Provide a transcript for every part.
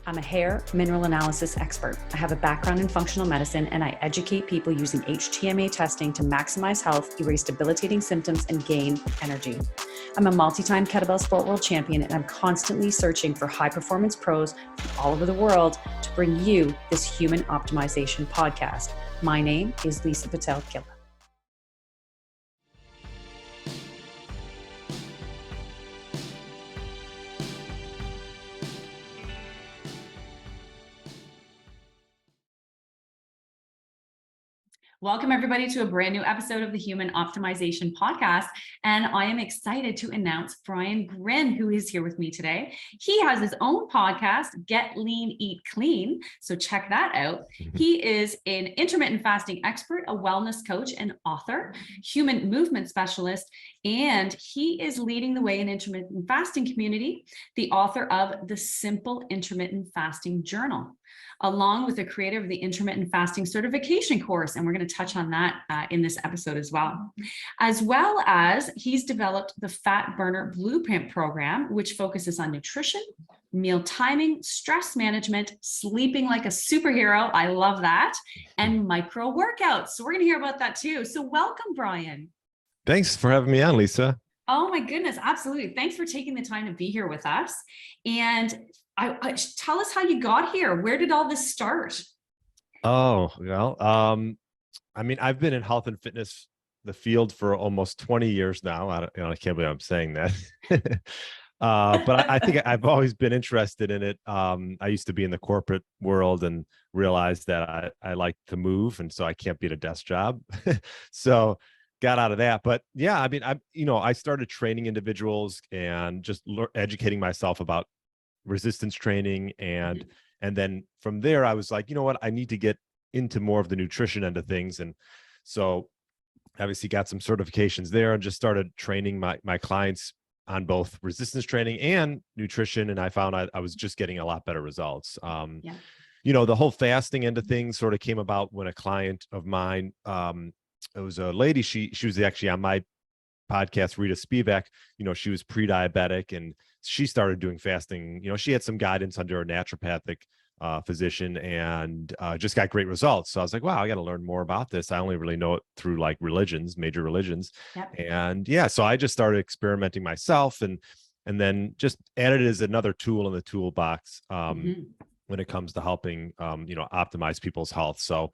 I'm a hair mineral analysis expert. I have a background in functional medicine, and I educate people using HTMA testing to maximize health, erase debilitating symptoms, and gain energy. I'm a multi-time kettlebell sport world champion, and I'm constantly searching for high-performance pros from all over the world to bring you this human optimization podcast. My name is Lisa Pitel-Killah. Welcome everybody to a brand new episode of the Human Optimization Podcast. And I am excited to announce Brian Gryn, who is here with me today. He has his own podcast, Get Lean, Eat Clean. So check that out. He is an intermittent fasting expert, a wellness coach and author, human movement specialist, and he is leading the way in intermittent fasting community, the author of the Simple Intermittent Fasting Journal, along with the creator of the Intermittent Fasting Certification Course. And we're going to touch on that in this episode as well. As well as he's developed the Fat Burner Blueprint program, which focuses on nutrition, meal timing, stress management, sleeping like a superhero. I love that. And micro workouts. So we're going to hear about that too. So welcome, Brian. Thanks for having me on, Lisa. Oh my goodness. Absolutely. Thanks for taking the time to be here with us. And tell us how you got here. Where did all this start? Oh, well, I mean, I've been in health and fitness, the field, for almost 20 years now. I can't believe I'm saying that. But I think I've always been interested in it. I used to be in the corporate world and realized that I like to move, and so I can't beat a desk job. So got out of that. But yeah, I mean, I started training individuals and just educating myself about resistance training. And then from there, I was like, you know what, I need to get into more of the nutrition end of things. And so obviously got some certifications there and just started training my clients on both resistance training and nutrition. And I found I was just getting a lot better results. The whole fasting end of things sort of came about when a client of mine, it was a lady, she was actually on my podcast, Rita Spivak. She was pre-diabetic and she started doing fasting. She had some guidance under a naturopathic physician and just got great results. So I was like, wow, I got to learn more about this. I only really know it through like major religions. Yep. And yeah, so I just started experimenting myself and then just added it as another tool in the toolbox when it comes to helping, optimize people's health. So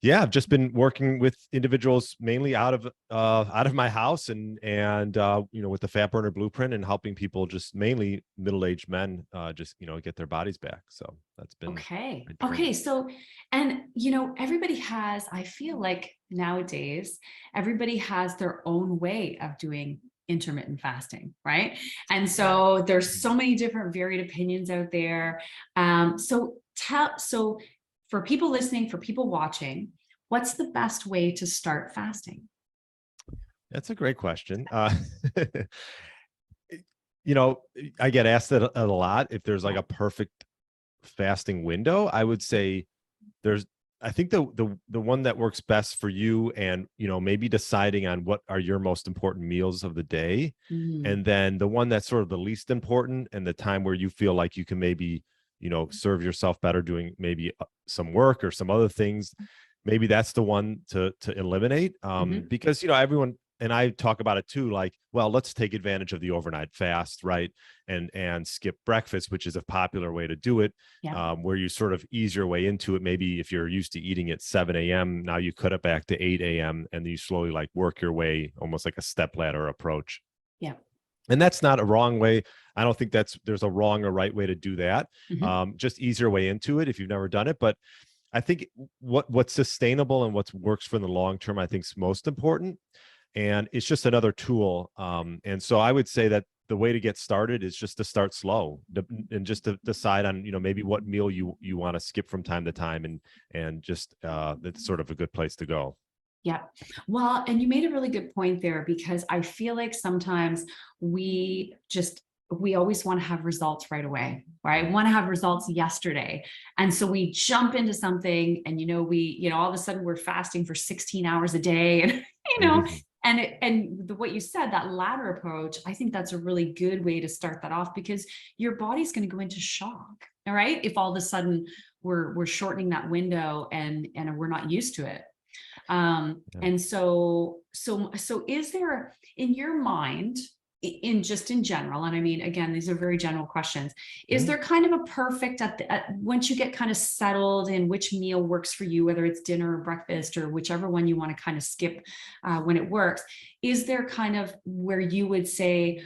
yeah, I've just been working with individuals mainly out of my house and with the Fat Burner Blueprint, and helping people, just mainly middle-aged men, just get their bodies back. So that's been okay. So, and everybody has, I feel like nowadays everybody has their own way of doing intermittent fasting, right? And so there's so many different varied opinions out there. So for people listening, for people watching, what's the best way to start fasting? That's a great question. I get asked that a lot. If there's like a perfect fasting window, I would say I think the one that works best for you, and maybe deciding on what are your most important meals of the day, and then the one that's sort of the least important, and the time where you feel like you can maybe serve yourself better doing maybe some work or some other things. Maybe that's the one to eliminate, because everyone, and I talk about it too, like, well, let's take advantage of the overnight fast, right? And skip breakfast, which is a popular way to do it, where you sort of ease your way into it. Maybe if you're used to eating at 7 a.m., now you cut it back to 8 a.m. and you slowly like work your way, almost like a stepladder approach. Yeah. And that's not a wrong way. I don't think there's a wrong or right way to do that. Just ease your way into it if you've never done it. But I think what's sustainable and what works for the long term, I think, is most important. And it's just another tool. And so I would say that the way to get started is just to start slow and just to decide on, maybe what meal you want to skip from time to time, and just that's sort of a good place to go. Yeah. Well, and you made a really good point there, because I feel like sometimes we always want to have results right away, right? We want to have results yesterday. And so we jump into something and, all of a sudden we're fasting for 16 hours a day and, What you said, that ladder approach, I think that's a really good way to start that off, because your body's going to go into shock. All right. If all of a sudden we're shortening that window and we're not used to it. And so is there, in your mind, in general, and I mean, again, these are very general questions, is there kind of a perfect once you get kind of settled in which meal works for you, whether it's dinner or breakfast or whichever one you want to kind of skip when it works, is there kind of where you would say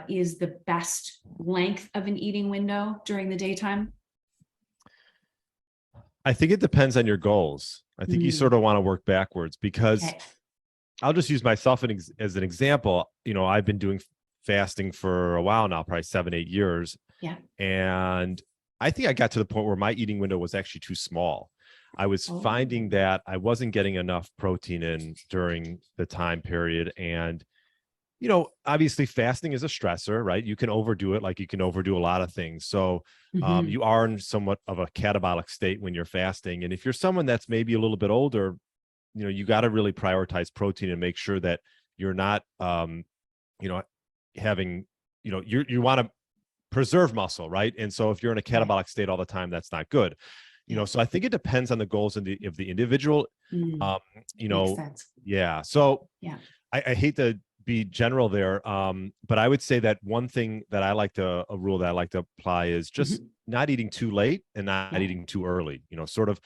is the best length of an eating window during the daytime? I think it depends on your goals. I think you sort of want to work backwards, because I'll just use myself as an example. I've been doing fasting for a while now, probably 7-8 years. Yeah. And I think I got to the point where my eating window was actually too small. I was finding that I wasn't getting enough protein in during the time period. And, obviously fasting is a stressor, right? You can overdo it, like you can overdo a lot of things. So you are in somewhat of a catabolic state when you're fasting. And if you're someone that's maybe a little bit older, you got to really prioritize protein and make sure that you're not, having, you want to preserve muscle, right? And so if you're in a catabolic state all the time, that's not good. So I think it depends on the goals of the individual. Makes sense. Yeah. So yeah, I hate to be general there, but I would say that one thing that a rule that I like to apply is just not eating too late and not eating too early. Sort of,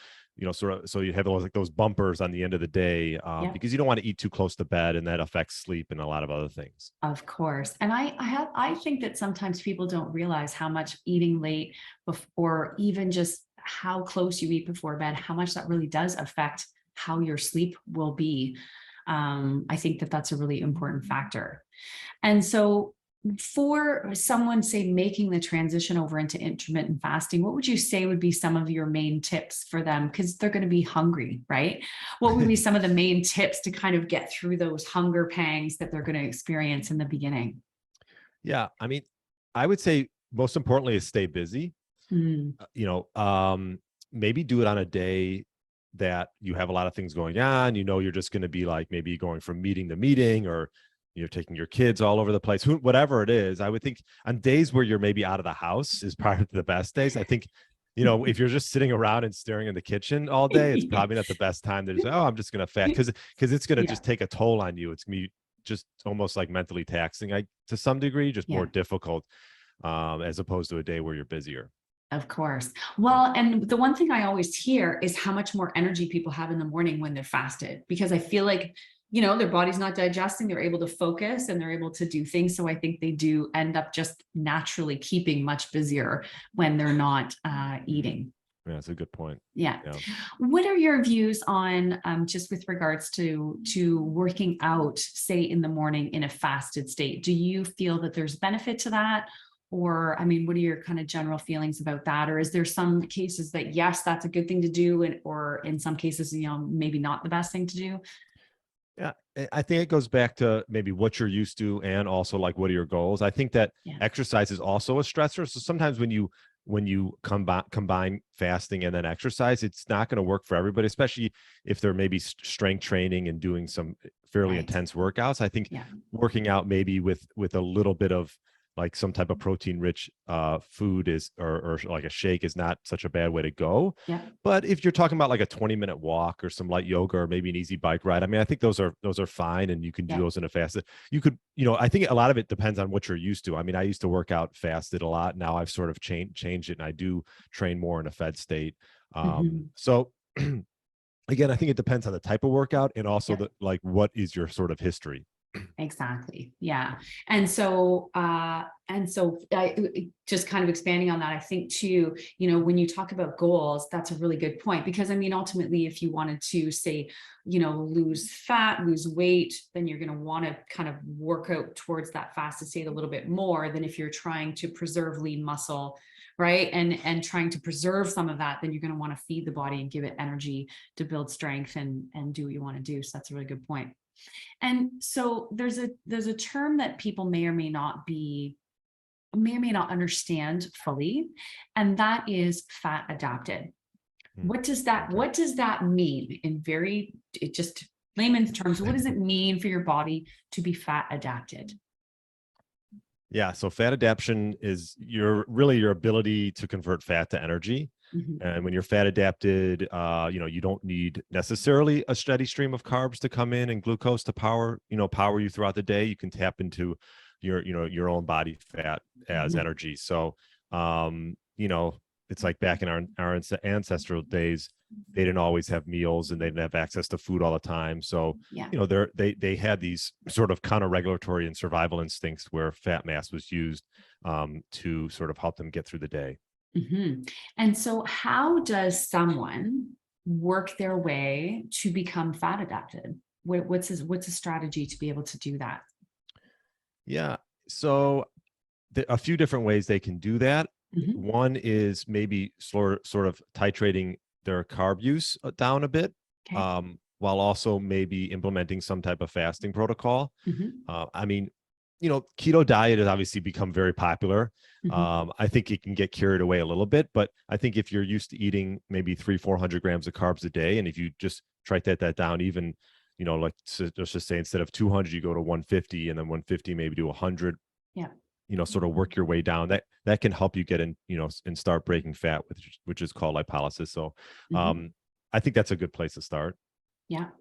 so you have those bumpers on the end of the day, because you don't want to eat too close to bed, and that affects sleep and a lot of other things. Of course. And I think that sometimes people don't realize how much eating late or even just how close you eat before bed, how much that really does affect how your sleep will be. I think that that's a really important factor. And so for someone, say, making the transition over into intermittent fasting, what would you say would be some of your main tips for them? Because they're going to be hungry, right? What would be some of the main tips to kind of get through those hunger pangs that they're going to experience in the beginning? Yeah. I mean, I would say most importantly is stay busy. Maybe do it on a day that you have a lot of things going on. You're just going to be like maybe going from meeting to meeting, or you're taking your kids all over the place, whatever it is. I would think on days where you're maybe out of the house is probably the best days. I think, if you're just sitting around and staring in the kitchen all day, it's probably not the best time to just, I'm just going to fast, because it's going to just take a toll on you. It's going to be just almost like mentally taxing, to some degree, just more difficult, as opposed to a day where you're busier. Of course. Well, and the one thing I always hear is how much more energy people have in the morning when they're fasted, because I feel like, their body's not digesting, they're able to focus and they're able to do things. So I think they do end up just naturally keeping much busier when they're not eating. Yeah, that's a good point. Yeah. What are your views on just with regards to working out, say, in the morning in a fasted state? Do you feel that there's benefit to that? Or, I mean, what are your kind of general feelings about that? Or is there some cases that, yes, that's a good thing to do, or in some cases, maybe not the best thing to do? Yeah, I think it goes back to maybe what you're used to, and also like, what are your goals? I think that exercise is also a stressor. So sometimes when you combine fasting and then exercise, it's not going to work for everybody, especially if they're maybe strength training and doing some fairly intense workouts. I think working out maybe with a little bit of like some type of protein rich food or like a shake is not such a bad way to go. Yeah. But if you're talking about like a 20-minute walk or some light yoga or maybe an easy bike ride, I mean, I think those are fine, and you can do those in a fasted. You could, I think a lot of it depends on what you're used to. I mean, I used to work out fasted a lot. Now I've sort of changed it, and I do train more in a fed state. So again, I think it depends on the type of workout, and also what is your sort of history. Exactly. Yeah. And so I just kind of expanding on that, I think too, when you talk about goals, that's a really good point, because I mean, ultimately, if you wanted to say, lose fat, lose weight, then you're going to want to kind of work out towards that fasted state a little bit more than if you're trying to preserve lean muscle, right? And trying to preserve some of that, then you're going to want to feed the body and give it energy to build strength and do what you want to do. So that's a really good point. And so there's a term that people may or may not understand fully, and that is fat adapted. What does that mean? Just layman's terms, what does it mean for your body to be fat adapted? Yeah. So fat adaptation is your ability to convert fat to energy. Mhm. And when you're fat adapted, you don't need necessarily a steady stream of carbs to come in and glucose to power you throughout the day. You can tap into your own body fat as Mhm. energy. So, it's like back in our ancestral days, they didn't always have meals and they didn't have access to food all the time. So, Yeah. they had these sort of counter-regulatory and survival instincts where fat mass was used to sort of help them get through the day. Mhm. And so how does someone work their way to become fat adapted? What's a strategy to be able to do that? Yeah. So a few different ways they can do that. Mhm. One is maybe sort of titrating their carb use down a bit, Okay. while also maybe implementing some type of fasting protocol. Mhm. I mean, keto diet has obviously become very popular. Mhm. I think it can get carried away a little bit, but I think if you're used to eating maybe 400 grams of carbs a day, and if you just try that down, even, like let's just say instead of 200, you go to 150, and then 150 maybe to 100, Yeah. sort of work your way down. That can help you get in, and start breaking fat, which is called lipolysis. So, Mhm. I think that's a good place to start. Yeah.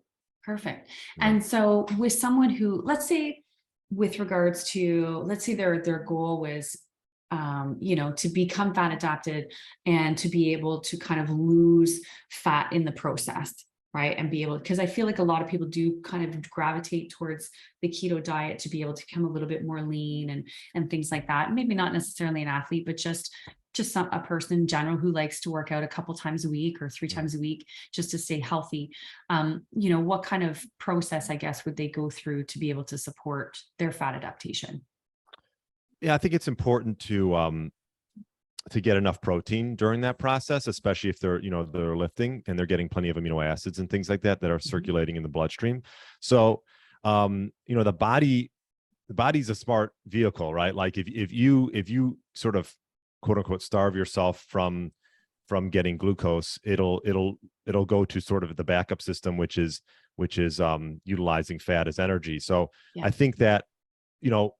Perfect. Yeah. And so with someone who, let's say, with regards to, let's say their goal was, to become fat adapted and to be able to kind of lose fat in the process, right? And be able, because I feel like a lot of people do kind of gravitate towards the keto diet to be able to become a little bit more lean and things like that. Maybe not necessarily an athlete, but just a person in general who likes to work out a couple times a week or three times a week just to stay healthy. What kind of process, I guess, would they go through to be able to support their fat adaptation? Yeah, I think it's important to get enough protein during that process, especially if they're lifting and they're getting plenty of amino acids and things like that are circulating in the bloodstream. So, the body's a smart vehicle, right? Like if you sort of quote unquote starve yourself from getting glucose, it'll go to sort of the backup system, which is utilizing fat as energy. So Yeah. I think that, you know,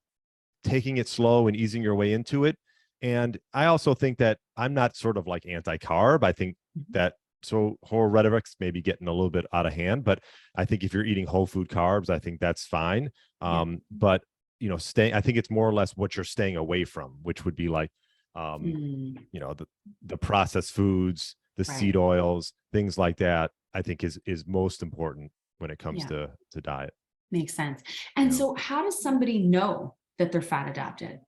taking it slow and easing your way into it. And I also think that I'm not sort of like anti-carb. I think that whole rhetoric's maybe getting a little bit out of hand, but I think if you're eating whole food carbs, I think that's fine. Yeah. But I think it's more or less what you're staying away from, which would be like, Mm, the processed foods, the right. seed oils, things like that, I think is most important when it comes Yeah. to diet. Makes sense. And Yeah. so how does somebody know that they're fat adapted?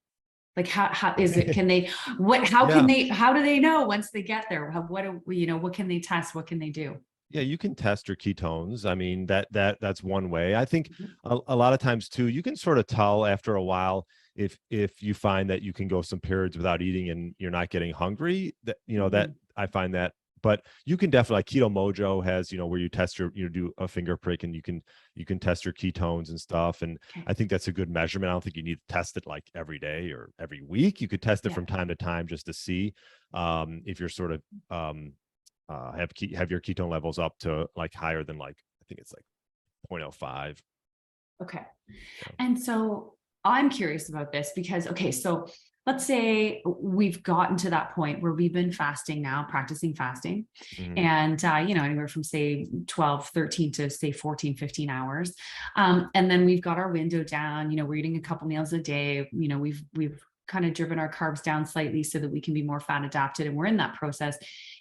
Like how is it, can they, Yeah. how do they know once they get there? What can they test? What can they do? Yeah, you can test your ketones. I mean, that's one way. I think Mhm. a lot of times too, you can sort of tell after a while if you find that you can go some periods without eating and you're not getting hungry. That Mhm. I find that, but you can definitely, like Keto Mojo has, where you test do a finger prick and you can test your ketones and stuff. And Okay. I think that's a good measurement. I don't think you need to test it like every day or every week. You could test it Yeah. from time to time just to see if you're sort of have your ketone levels up to like higher than, like, I think it's like 0.05. Okay. Yeah. And so I'm curious about this because, okay, so let's say we've gotten to that point where we've been fasting now, practicing fasting, Mhm. and, anywhere from say 12, 13 to say 14, 15 hours. And then we've got our window down, we're eating a couple meals a day, we've kind of driven our carbs down slightly so that we can be more fat adapted. And we're in that process.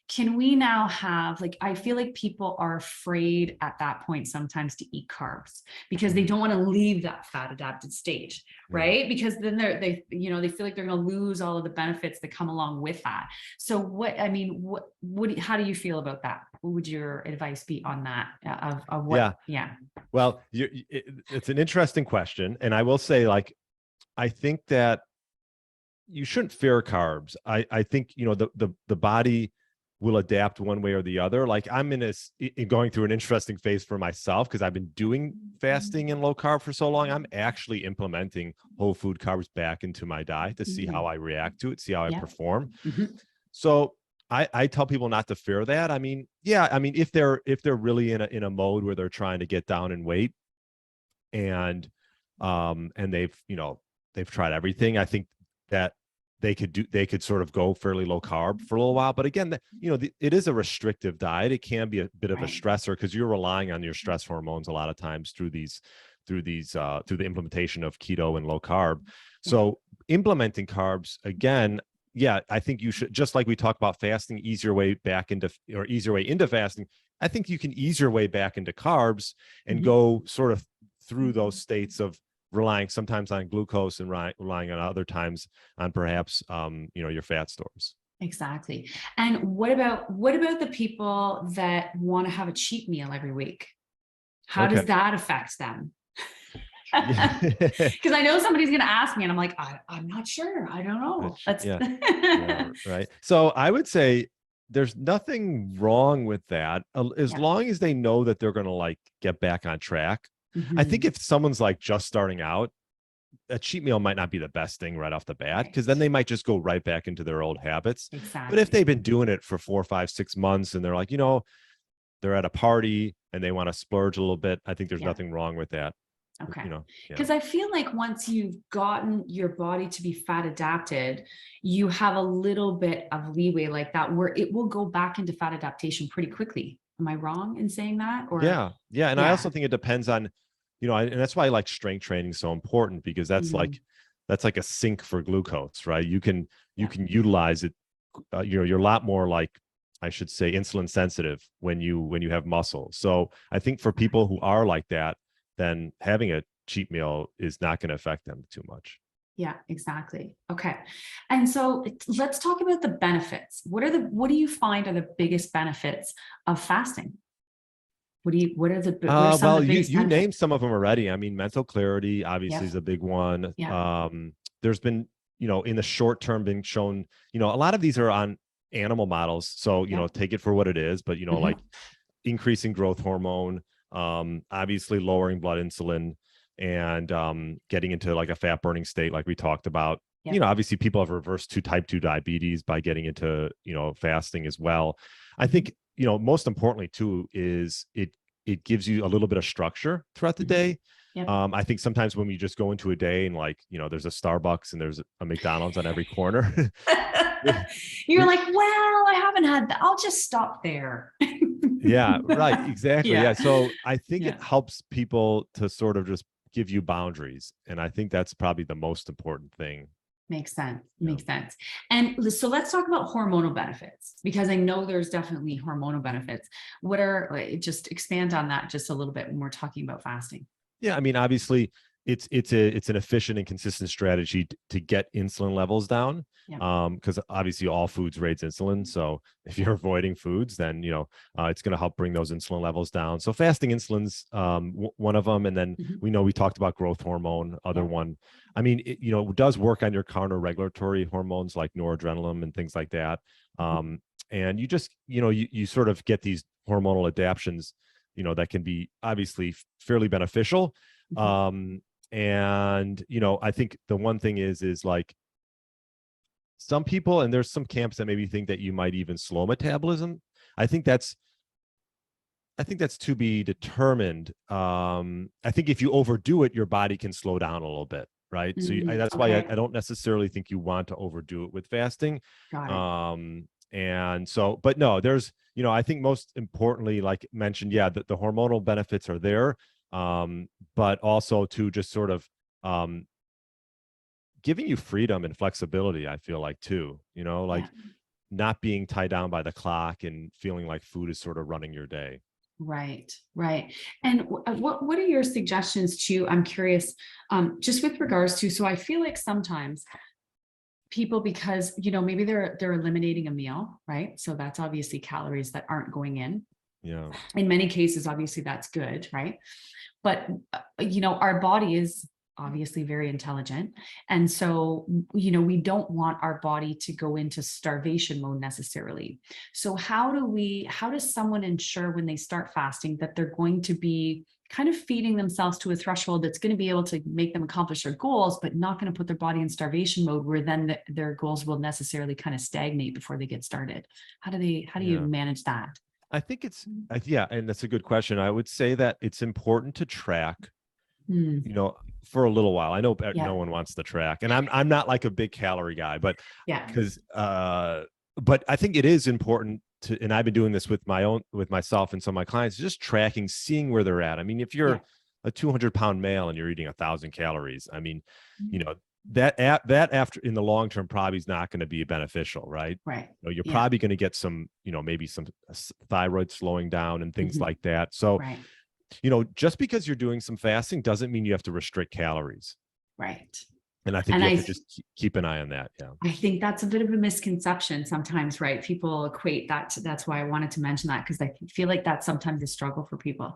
Can we now have, like, I feel like people are afraid at that point sometimes to eat carbs because they Mhm. don't want to leave that fat adapted state, Yeah. right? Because then they feel like they're going to lose all of the benefits that come along with that. So how do you feel about that? What would your advice be on that of what? Yeah. Yeah. Well, it's an interesting question, and I will say, like, I think that you shouldn't fear carbs. I think, the body will adapt one way or the other. Like, I'm going through an interesting phase for myself because I've been doing fasting and low carb for so long. I'm actually implementing whole food carbs back into my diet to see how I react to it, see how I Yeah. perform. Mhm. So I tell people not to fear that. I mean, yeah, I mean, if they're really in a mode where they're trying to get down in weight and they've tried everything, I think that they could sort of go fairly low carb for a little while. But again, it is a restrictive diet. It can be a bit of a Right. stressor because you're relying on your stress hormones a lot of times through the implementation of keto and low carb. Yeah. So implementing carbs again, yeah, I think you should, just like we talked about fasting, easier way into fasting. I think you can ease your way back into carbs and go sort of through those states of relying sometimes on glucose and relying on other times on perhaps your fat stores. Exactly. And what about the people that want to have a cheat meal every week? How does Okay. that affect them? Yeah. Because I know somebody's going to ask me, and I'm like, I'm not sure. I don't know. Yeah. Yeah. Right. So I would say there's nothing wrong with that as Yeah. long as they know that they're going to like get back on track. I think Mhm. if someone's like just starting out, a cheat meal might not be the best thing right off the bat, Right. because then they might just go right back into their old habits. But if Exactly. they've been doing it for 4, 5, 6 months and they're like, they're at a party and they want to splurge a little bit, I think there's Yeah. nothing wrong with that. Okay. Yeah. Because I feel like once you've gotten your body to be fat adapted, you have a little bit of leeway like that where it will go back into fat adaptation pretty quickly. Am I wrong in saying that? Or Yeah. Yeah. And I yeah. also think it depends on, and that's why I like strength training so important, because that's Mhm. like a sink for glucose, right? You can Yeah. utilize it. You're a lot more like, I should say, insulin sensitive when you have muscle. So I think for people who are like that, then having a cheat meal is not going to affect them too much. Yeah, exactly. Okay. And so let's talk about the benefits. What do you find are the biggest benefits of fasting? What are some of Well, the biggest you benefits? named some of them already. I mean, mental clarity obviously Yep. is a big one. Yeah. There's been, in the short term being shown, a lot of these are on animal models. So, Yeah. take it for what it is, but like Mhm. increasing growth hormone, obviously lowering blood insulin, and getting into like a fat burning state, like we talked about. Yep. Obviously people have reversed to type 2 diabetes by getting into, fasting as well. I Mhm. think, most importantly too, is it gives you a little bit of structure throughout the Mhm. day. Yep. I think sometimes when we just go into a day and like, there's a Starbucks and there's a McDonald's on every corner. You're we like, well, I haven't had that. I'll just stop there. Yeah, right. Exactly. Yeah. Yeah. So I think it Yeah. helps people to sort of just give you boundaries. And I think that's probably the most important thing. Makes sense. Yeah. Makes sense. And so let's talk about hormonal benefits, because I know there's definitely hormonal benefits. Just expand on that just a little bit when we're talking about fasting. Yeah, I mean, obviously, it's an efficient and consistent strategy to get insulin levels down. Yeah. Because obviously all foods raise insulin. So if you're avoiding foods, then it's going to help bring those insulin levels down. So fasting insulin's one of them, and then Mhm. we talked about growth hormone, other Yeah. one. I mean, it does work on your counter-regulatory hormones like noradrenaline and things like that. Mhm. And you just you sort of get these hormonal adaptations that can be obviously fairly beneficial. Mhm. And I think the one thing is like some people, and there's some camps that maybe think that you might even slow metabolism. I think that's to be determined. I think if you overdo it, your body can slow down a little bit, right? So that's why I Okay. don't necessarily think you want to overdo it with fasting. Got it. And so, but no, there's, I think most importantly, like mentioned, yeah, the hormonal benefits are there, but also to just sort of giving you freedom and flexibility. I feel like too, Yeah. like not being tied down by the clock and feeling like food is sort of running your day. Right. Right. And what are your suggestions to, I'm curious, just with regards to, so I feel like sometimes people, because maybe they're eliminating a meal, right? So that's obviously calories that aren't going Yeah. in many cases. Obviously that's good, right? But our body is obviously very intelligent, and so we don't want our body to go into starvation mode necessarily. So how does someone ensure when they start fasting that they're going to be kind of feeding themselves to a threshold that's going to be able to make them accomplish their goals, but not going to put their body in starvation mode where then their goals will necessarily kind of stagnate before they get started. How do you manage that? I think yeah, and that's a good question. I would say that it's important to track, for a little while. I know no one wants to track, and I'm not like a big calorie guy, but but I think it is important to, and I've been doing this with myself and some of my clients, just tracking, seeing where they're at. I mean, if you're a 200-pound male and you're eating 1,000 calories, I mean, that after in the long term probably is not going to be beneficial, right? Right. You're probably going to get some, maybe some thyroid slowing down and things like that. So, just because you're doing some fasting doesn't mean you have to restrict calories. Right. And I think you have to just keep an eye on that. Yeah. I think that's a bit of a misconception sometimes, right? People equate that to, that's why I wanted to mention that, because I feel like that's sometimes a struggle for people.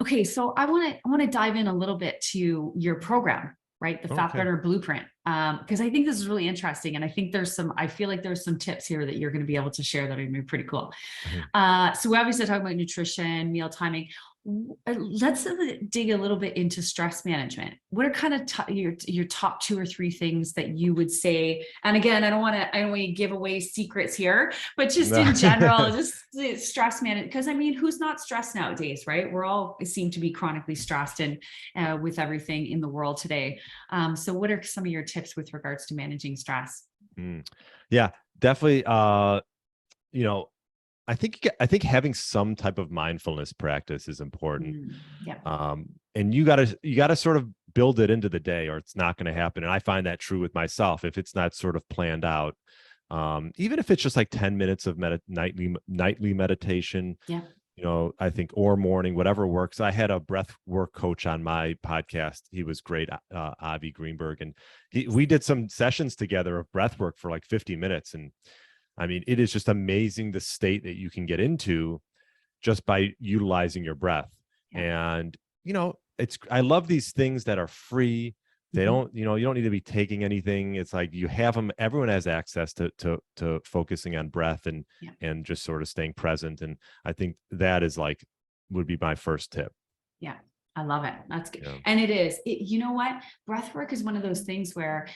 Okay. So I want to dive in a little bit to your program, right? The Fat Burner Blueprint. Because I think this is really interesting. And I think I feel like there's some tips here that you're going to be able to share that are going to be pretty cool. So we obviously talk about nutrition, meal timing. Let's dig a little bit into stress management. What are kind of your top 2 or 3 things that you would say? And again, I don't want to give away secrets here, but just in general, just stress management. Because I mean, who's not stressed nowadays, right? We're all seem to be chronically stressed and with everything in the world today. So what are some of your tips with regards to managing stress? Yeah, definitely. I think having some type of mindfulness practice is important. And you gotta sort of build it into the day, or it's not going to happen. And I find that true with myself. If it's not sort of planned out, even if it's just like 10 minutes of nightly meditation, I think, or morning, whatever works. I had a breathwork coach on my podcast. He was great, Avi Greenberg, and we did some sessions together of breathwork for like 50 minutes. And I mean, it is just amazing the state that you can get into just by utilizing your breath. And, I love these things that are free. They don't, you don't need to be taking anything. It's like you have them. Everyone has access to focusing on breath and just sort of staying present. And I think that is would be my first tip. Yeah, I love it. That's good. And it is. You know what? Breathwork is one of those things where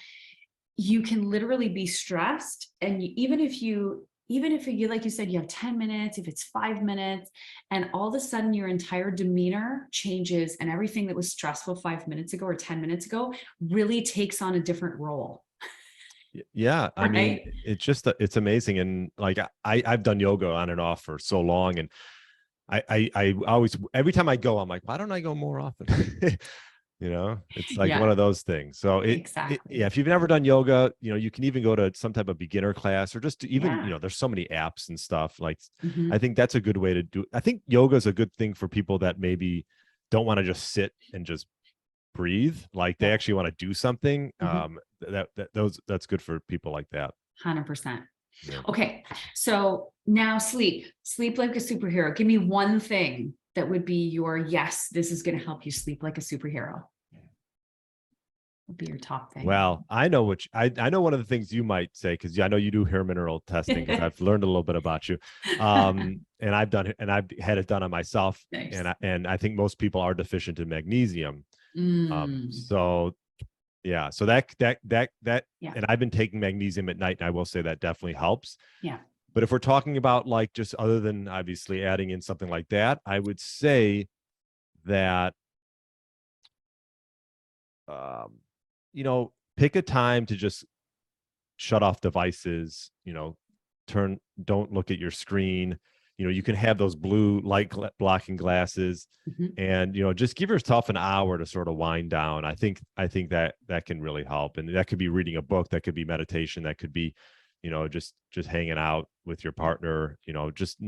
you can literally be stressed, and even if you, like you said, you have 10 minutes, if it's 5 minutes, and all of a sudden your entire demeanor changes and everything that was stressful 5 minutes ago or 10 minutes ago really takes on a different role. Yeah. I mean, it's amazing. And like, I've done yoga on and off for so long. And I always, every time I go, I'm like, why don't I go more often? It's like one of those things. So if you've never done yoga, you can even go to some type of beginner class, or just even, there's so many apps and stuff. Like, I think that's a good way to do it. I think yoga is a good thing for people that maybe don't want to just sit and just breathe. Like they actually want to do something. That's good for people like that. 100%. Okay. So now sleep like a superhero. Give me one thing that would be your, yes, this is going to help you sleep like a superhero. Would be your top thing. Well, I know I know one of the things you might say, because I know you do hair mineral testing, because I've learned a little bit about you. And I've done it, and I've had it done on myself. Nice. And I think most people are deficient in magnesium. So that, and I've been taking magnesium at night, and I will say that definitely helps. Yeah. But if we're talking about like just other than obviously adding in something like that, I would say that, pick a time to just shut off devices, don't look at your screen. You can have those blue light blocking glasses, and, just give yourself an hour to sort of wind down. I think that can really help. And that could be reading a book, that could be meditation, that could be, just hanging out with your partner, just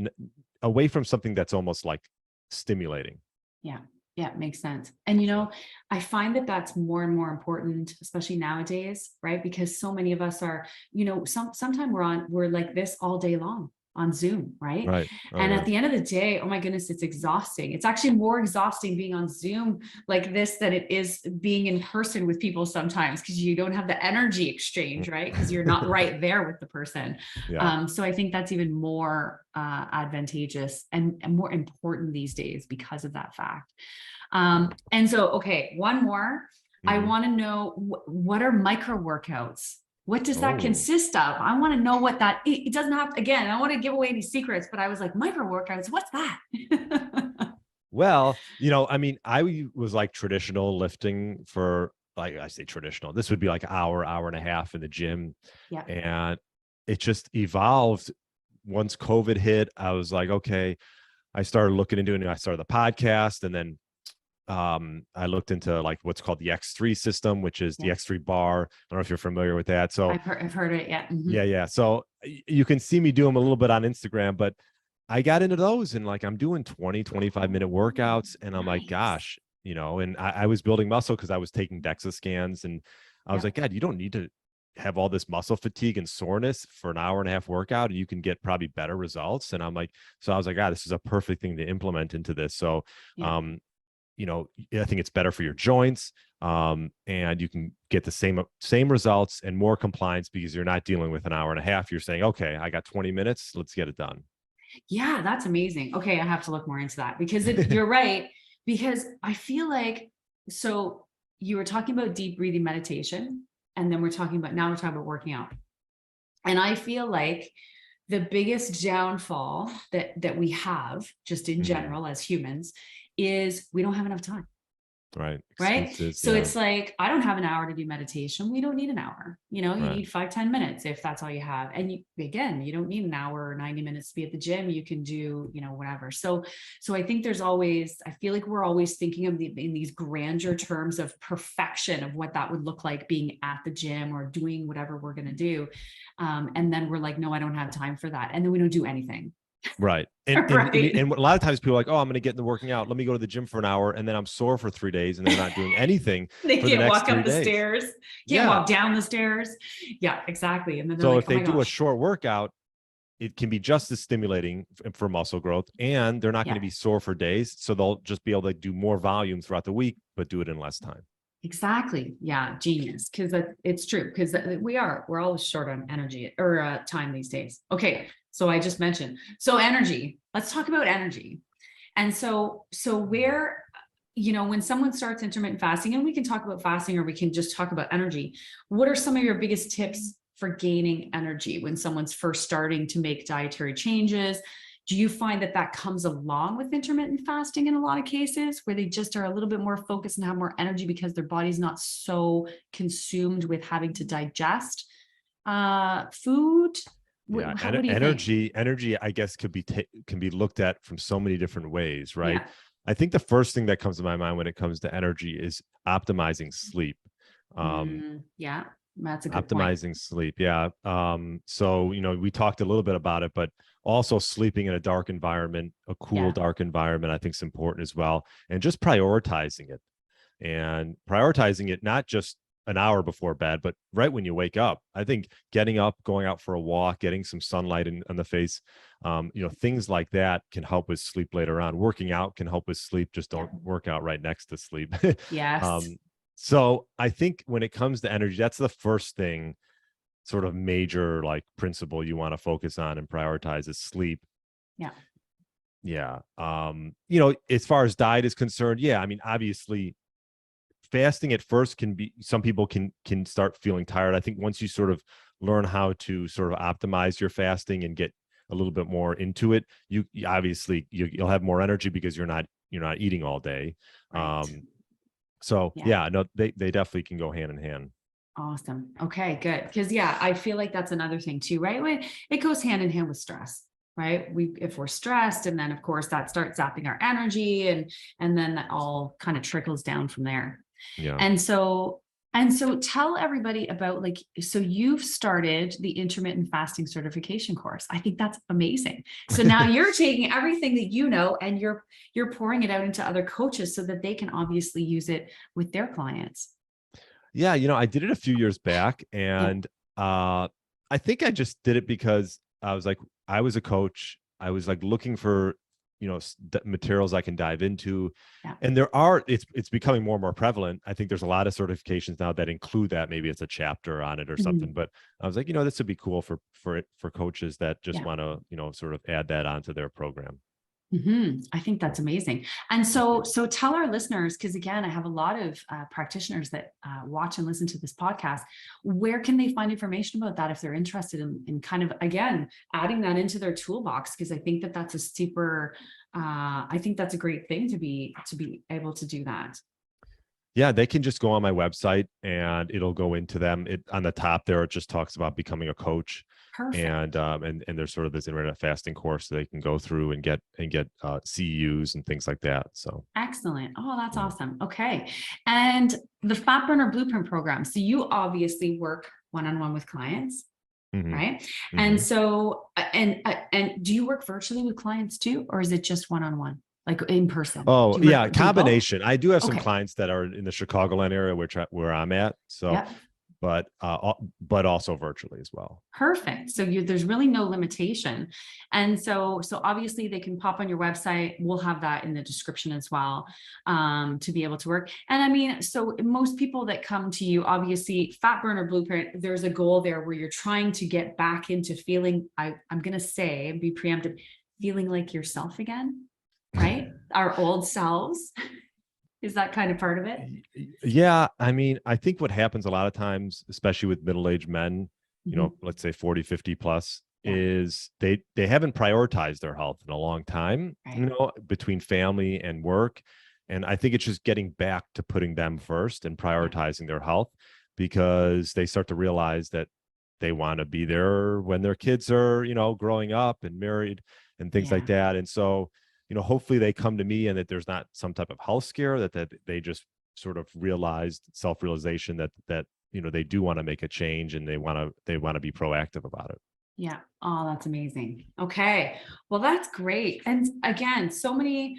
away from something that's almost like stimulating. Yeah. Yeah, it makes sense. And, I find that that's more and more important, especially nowadays, right? Because so many of us are, sometimes we're like this all day long, on Zoom, right? Right. Oh, And yeah. at the end of the day, oh my goodness, it's exhausting. It's actually more exhausting being on Zoom like this than it is being in person with people sometimes, because you don't have the energy exchange, right? Because you're not right there with the person. Yeah. So I think that's even more advantageous and more important these days because of that fact. And so, okay, one more. I Mhm. want to know what are micro workouts? What does that Oh, consist of? I want to know what that, it doesn't have to, again, I don't want to give away any secrets, but I was like, micro workouts, what's that? well, I mean, was like traditional lifting for, like, I say traditional, this would be like hour and a half in the gym. Yeah. And it just evolved. Once COVID hit, I was like, okay, I started looking into it. I started the podcast, and then I looked into like what's called the X3 system, which is the Yeah. X3 bar. I don't know if you're familiar with that. So I've heard it. Yeah. yeah, yeah. So you can see me do them a little bit on Instagram, but I got into those, and like I'm doing 20, 25-minute workouts, and I'm like, Nice. gosh, and I was building muscle because I was taking DEXA scans, and I was Yeah. like, God, you don't need to have all this muscle fatigue and soreness for an hour and a half workout, and you can get probably better results. And I'm like, so I was like, God, this is a perfect thing to implement into this. So, Yeah. um, I think it's better for your joints, and you can get the same results and more compliance because you're not dealing with an hour and a half. You're saying, okay, I got 20 minutes, let's get it done. Yeah, that's amazing. Okay, I have to look more into that because you're right. Because I feel like, so you were talking about deep breathing meditation, and then now we're talking about working out. And I feel like the biggest downfall that we have just in Mhm. general as humans is we don't have enough time. Right. Right. Excuses. So Yeah. it's like, I don't have an hour to do meditation. We don't need an hour. You Right. need 5-10 minutes if that's all you have. And again, you don't need an hour or 90 minutes to be at the gym. You can do, whatever. So I think I feel like we're always thinking of in these grandeur terms of perfection of what that would look like being at the gym or doing whatever we're going to do. And then we're like, no, I don't have time for that. And then we don't do anything. Right. And Right. and a lot of times people are like, oh, I'm going to get into working out. Let me go to the gym for an hour, and then I'm sore for 3 days, and they're not doing anything They for the can't next walk up three the days. stairs, can't Yeah. walk down the stairs. Yeah, exactly. And then they're So like, if oh they my do a gosh. short workout, it can be just as stimulating for muscle growth, and they're not going Yeah, to be sore for days. So they'll just be able to do more volume throughout the week, but do it in less time. exactly. Yeah, genius. Because it's true. Because we're always short on energy or time these days. Okay, so I just mentioned energy. Let's talk about energy. And so where, when someone starts intermittent fasting, and we can talk about fasting or we can just talk about energy, what are some of your biggest tips for gaining energy when someone's first starting to make dietary changes? Do you find that comes along with intermittent fasting in a lot of cases where they just are a little bit more focused and have more energy because their body's not so consumed with having to digest food? Yeah, What do you think? energy, I guess, can be looked at from so many different ways, right? Yeah. I think the first thing that comes to my mind when it comes to energy is optimizing sleep. Um, Yeah, that's a good point. Optimizing sleep, yeah. So we talked a little bit about it, but also sleeping in a dark environment, a cool, Yeah. dark environment, I think is important as well, and just prioritizing it not just an hour before bed, but right when you wake up. I think getting up, going out for a walk, getting some sunlight on the face, things like that can help with sleep later on. Working out can help with sleep. Just Yeah. don't work out right next to sleep. Yes. um, so I think when it comes to energy, that's the first thing, sort of major like principle you want to focus on and prioritize is sleep. Yeah. Yeah. As far as diet is concerned, yeah, I mean, obviously fasting at first can be, some people can start feeling tired. I think once you sort of learn how to sort of optimize your fasting and get a little bit more into it, obviously you'll have more energy because you're not eating all day. Right. So Yeah. yeah, no, they definitely can go hand in hand. Awesome. Okay, good. Because I feel like that's another thing too, right? When it goes hand in hand with stress, right? If we're stressed, and then of course that starts zapping our energy, and then that all kind of trickles down from there. Yeah. And so tell everybody about, like, so you've started the intermittent fasting certification course. I think that's amazing. So now you're taking everything that and you're pouring it out into other coaches so that they can obviously use it with their clients. Yeah, I did it a few years back, Yeah. and I think I just did it because I was a coach. I was like looking for, materials I can dive into. Yeah. And it's becoming more and more prevalent. I think there's a lot of certifications now that include that. Maybe it's a chapter on it or something, but I was like, this would be cool for coaches that just want to, sort of add that onto their program. I think that's amazing. And so tell our listeners, because again, I have a lot of practitioners that watch and listen to this podcast. Where can they find information about that if they're interested in kind of, again, adding that into their toolbox? Because I think that that's a super, I think that's a great thing to be able to do that. Yeah, they can just go on my website and it'll go into them. On the top there, it just talks about becoming a coach. Perfect. And there's sort of this intermittent fasting course that they can go through and get CEUs and things like that. So excellent. Oh, that's awesome. Okay. And the Fat Burner Blueprint program. So you obviously work one-on-one with clients, right? And so, and do you work virtually with clients too, or is it just one-on-one? Like in person? Oh, yeah, combination. I do have some clients that are in the Chicagoland area, where I'm at. So, but also virtually as well. Perfect. So there's really no limitation. And so obviously they can pop on your website. We'll have that in the description as well, to be able to work. And I mean, so most people that come to you, obviously Fat Burner Blueprint, there's a goal there where you're trying to get back into feeling, I'm going to say, be preemptive, feeling like yourself again, right? Our old selves. Is that kind of part of it? Yeah. I mean, I think what happens a lot of times, especially with middle-aged men, let's say 40, 50 plus, is they haven't prioritized their health in a long time, between family and work. And I think it's just getting back to putting them first and prioritizing their health, because they start to realize that they want to be there when their kids are, growing up and married and things like that. And so, hopefully they come to me and that there's not some type of health scare, that they just sort of self-realization that they do want to make a change and they want to be proactive about it. Yeah. Oh, that's amazing. Okay. Well, that's great. And again, so many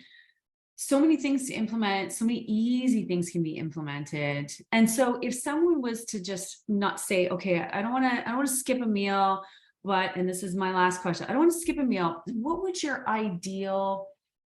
things to implement, so many easy things can be implemented. And so if someone was to just not say, okay, I don't want to skip a meal, but, and this is my last question, I don't want to skip a meal. What would your ideal,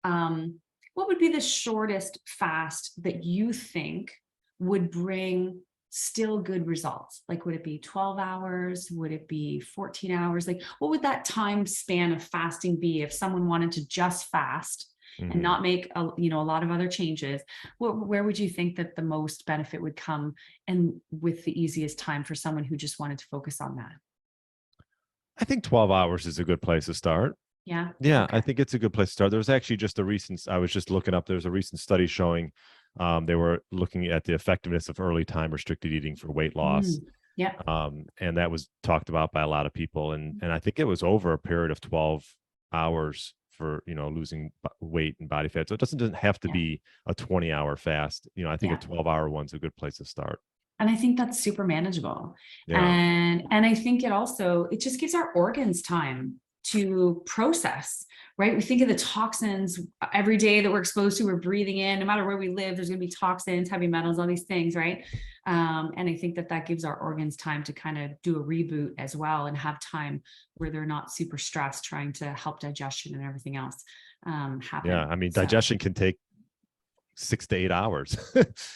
what would be the shortest fast that you think would bring still good results? Like, would it be 12 hours? Would it be 14 hours? Like, what would that time span of fasting be if someone wanted to just fast and not make a lot of other changes? Where would you think that the most benefit would come, and with the easiest time for someone who just wanted to focus on that? I think 12 hours is a good place to start. Yeah. Yeah. Okay. I think it's a good place to start. There's actually I was just looking up, there's a recent study showing, they were looking at the effectiveness of early time restricted eating for weight loss. Yeah. And that was talked about by a lot of people. And I think it was over a period of 12 hours for, losing weight and body fat. So it doesn't have to be a 20-hour fast. I think a 12-hour one's a good place to start. And I think that's super manageable. Yeah. And I think it just gives our organs time to process, right? We think of the toxins every day that we're exposed to, we're breathing in, no matter where we live, there's going to be toxins, heavy metals, all these things, right? And I think that gives our organs time to kind of do a reboot as well, and have time where they're not super stressed trying to help digestion and everything else happen. Yeah. I mean, digestion can take 6 to 8 hours.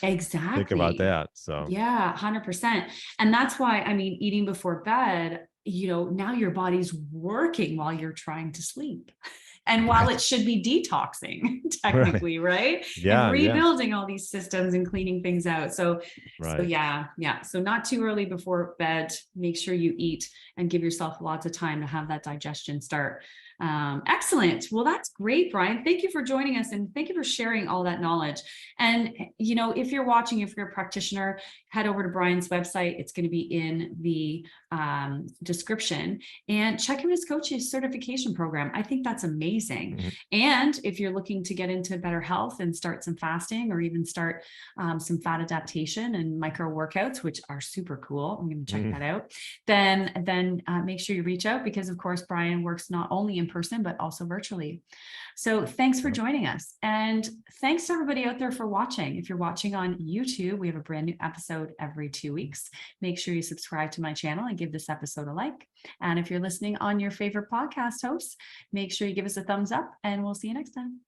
Exactly. Think about that. So yeah, 100%. And that's why, I mean, eating before bed, now your body's working while you're trying to sleep. And while it should be detoxing, technically, right? Yeah. And rebuilding all these systems and cleaning things out. So yeah. So not too early before bed. Make sure you eat and give yourself lots of time to have that digestion start. Excellent. Well, that's great, Brian. Thank you for joining us, and thank you for sharing all that knowledge. And, if you're watching, if you're a practitioner, head over to Brian's website. It's going to be in the description, and check him his coach's certification program. I think that's amazing. amazing. Mhm. And if you're looking to get into better health and start some fasting, or even start some fat adaptation and micro workouts, which are super cool, I'm going to check Mhm. that out, then make sure you reach out, because of course, Brian works not only in person, but also virtually. So thanks for Yep. joining us. And thanks to everybody out there for watching. If you're watching on YouTube, we have a brand new episode every 2 weeks. Make sure you subscribe to my channel and give this episode a like. And if you're listening on your favorite podcast hosts, make sure you give us a thumbs up, and we'll see you next time.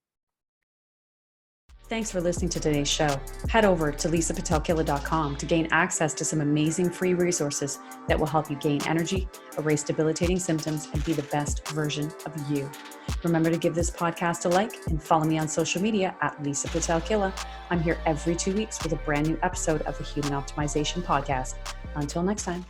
Thanks for listening to today's show. Head over to Pitel-Killah.com to gain access to some amazing free resources that will help you gain energy, erase debilitating symptoms, and be the best version of you. Remember to give this podcast a like and follow me on social media at Lisa Pitel-Killah. I'm here every 2 weeks with a brand new episode of the Human Optimization Podcast. Until next time.